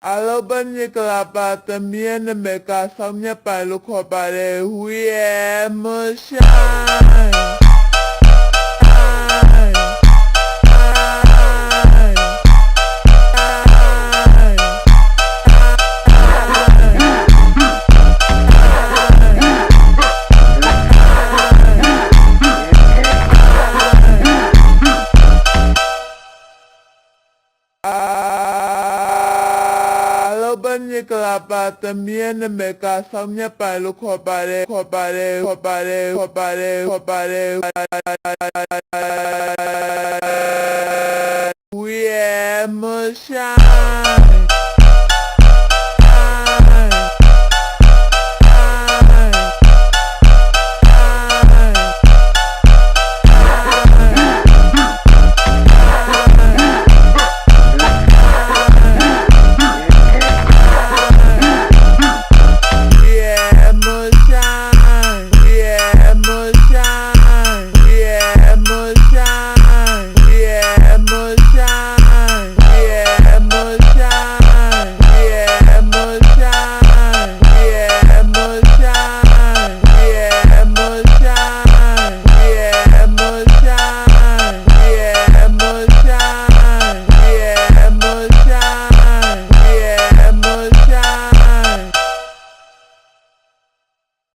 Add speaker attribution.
Speaker 1: အားလုံးပဲမင်္ဂလာပါသမီးရဲ့နာမည်ကဆောင်းမြတ်ပိုင်လို့ခေါ်ပါတယ် We are Moonshineဘယ်နေကလာပါသမီးရဲ့နာမည်ကဆောင်းမြတ်ပိုင်လို့ခေါ်ပါတယ်We are Moonshine